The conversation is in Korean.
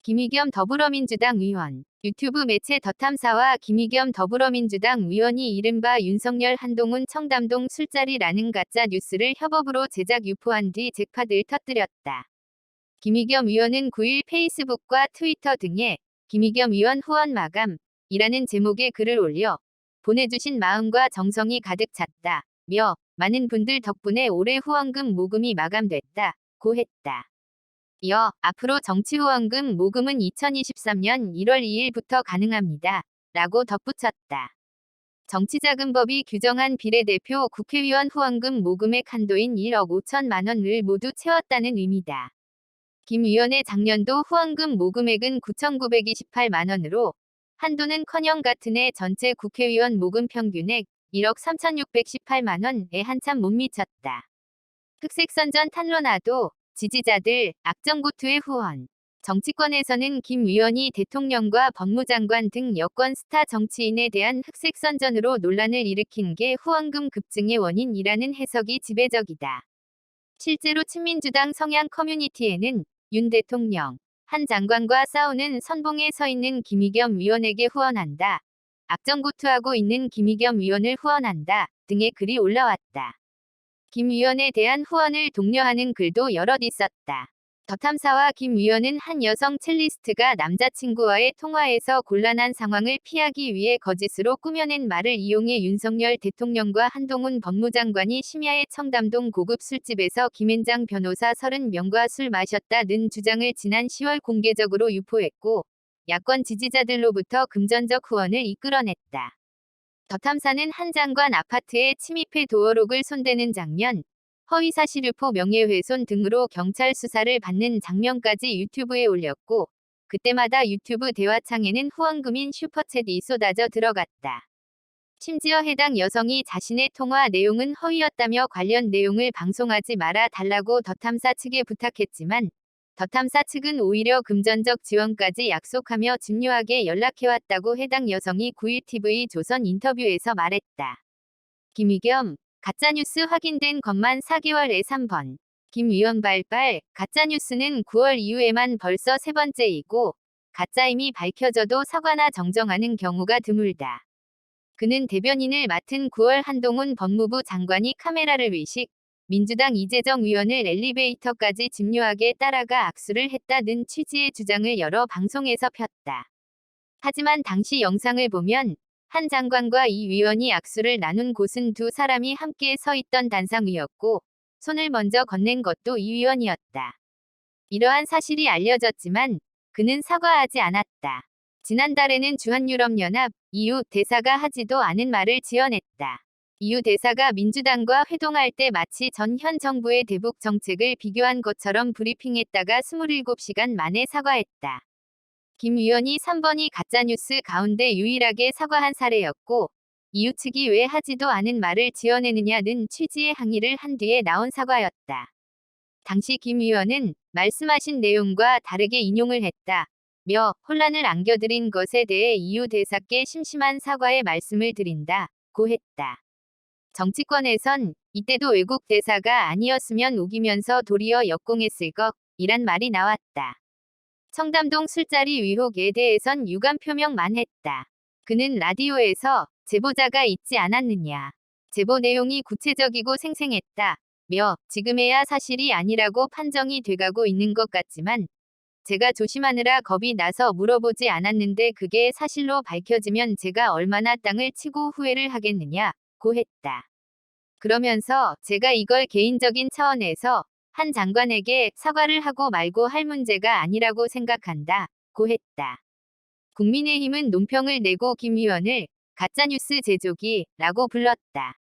김의겸 더불어민주당 의원. 유튜브 매체 더탐사와 김의겸 더불어민주당 의원이 이른바 윤석열 한동훈 청담동 술자리라는 가짜 뉴스를 협업으로 제작 유포한 뒤 잭팟을 터뜨렸다. 김의겸 의원은 9일 페이스북과 트위터 등에 김의겸 의원 후원 마감이라는 제목의 글을 올려 보내주신 마음과 정성이 가득 찼다며 많은 분들 덕분에 올해 후원금 모금이 마감됐다고 했다. 이어 앞으로 정치후원금 모금은 2023년 1월 2일부터 가능합니다. 라고 덧붙였다. 정치자금법이 규정한 비례대표 국회의원 후원금 모금액 한도인 1억 5천만 원을 모두 채웠다는 의미다. 김 의원의 작년도 후원금 모금액은 9,928만 원으로 한도는커녕 같은 해 전체 국회의원 모금 평균액 1억 3,618만 원에 한참 못 미쳤다. 흑색선전 탄로나도 지지자들 악정고투의 후원. 정치권에서는 김 의원이 대통령과 법무장관 등 여권 스타 정치인에 대한 흑색선전으로 논란을 일으킨 게 후원금 급증의 원인이라는 해석이 지배적이다. 실제로 친민주당 성향 커뮤니티에는 윤 대통령, 한 장관과 싸우는 선봉에 서 있는 김의겸 의원에게 후원한다. 악정고투하고 있는 김의겸 의원을 후원한다. 등의 글이 올라왔다. 김 의원에 대한 후원을 독려하는 글도 여럿 있었다. 더탐사와 김 의원은 한 여성 첼리스트가 남자친구와의 통화에서 곤란한 상황을 피하기 위해 거짓으로 꾸며낸 말을 이용해 윤석열 대통령과 한동훈 법무장관이 심야에 청담동 고급 술집에서 김앤장 변호사 30명과 술 마셨다는 주장을 지난 10월 공개적으로 유포했고 야권 지지자들로부터 금전적 후원을 이끌어냈다. 더탐사는 한 장관 아파트에 침입해 도어록을 손대는 장면, 허위사실 유포 명예훼손 등으로 경찰 수사를 받는 장면까지 유튜브에 올렸고 그때마다 유튜브 대화창에는 후원금인 슈퍼챗이 쏟아져 들어갔다. 심지어 해당 여성이 자신의 통화 내용은 허위였다며 관련 내용을 방송하지 말아 달라고 더탐사 측에 부탁했지만 더탐사 측은 오히려 금전적 지원까지 약속하며 집요하게 연락해왔다고 해당 여성이 9일 TV조선 인터뷰에서 말했다. 김의겸, 가짜뉴스 확인된 것만 4개월에 3번. 김 의원 발발, 가짜뉴스는 9월 이후에만 벌써 3번째이고 가짜임이 밝혀져도 사과나 정정하는 경우가 드물다. 그는 대변인을 맡은 9월 한동훈 법무부 장관이 카메라를 의식, 민주당 이재정 의원을 엘리베이터까지 집요하게 따라가 악수를 했다는 취지의 주장을 여러 방송에서 폈다. 하지만 당시 영상을 보면 한 장관과 이 의원이 악수를 나눈 곳은 두 사람이 함께 서 있던 단상위였고 손을 먼저 건넨 것도 이 의원이었다. 이러한 사실이 알려졌지만 그는 사과하지 않았다. 지난달에는 주한유럽연합 EU 대사가 하지도 않은 말을 지어냈다. EU 대사가 민주당과 회동할 때 마치 전 현 정부의 대북 정책을 비교한 것처럼 브리핑했다가 27시간 만에 사과했다. 김 의원이 3번이 가짜뉴스 가운데 유일하게 사과한 사례였고 EU 측이 왜 하지도 않은 말을 지어내느냐는 취지의 항의를 한 뒤에 나온 사과였다. 당시 김 의원은 말씀하신 내용과 다르게 인용을 했다며 혼란을 안겨드린 것에 대해 EU 대사께 심심한 사과의 말씀을 드린다고 했다. 정치권에선 이때도 외국 대사가 아니었으면 우기면서 도리어 역공했을 것이란 말이 나왔다. 청담동 술자리 의혹에 대해선 유감 표명만 했다. 그는 라디오에서 제보자가 있지 않았느냐. 제보 내용이 구체적이고 생생했다며 지금에야 사실이 아니라고 판정이 돼가고 있는 것 같지만 제가 조심하느라 겁이 나서 물어보지 않았는데 그게 사실로 밝혀지면 제가 얼마나 땅을 치고 후회를 하겠느냐고 했다. 그러면서 제가 이걸 개인적인 차원에서 한 장관에게 사과를 하고 말고 할 문제가 아니라고 생각한다고 했다. 국민의힘은 논평을 내고 김 의원을 가짜뉴스 제조기라고 불렀다.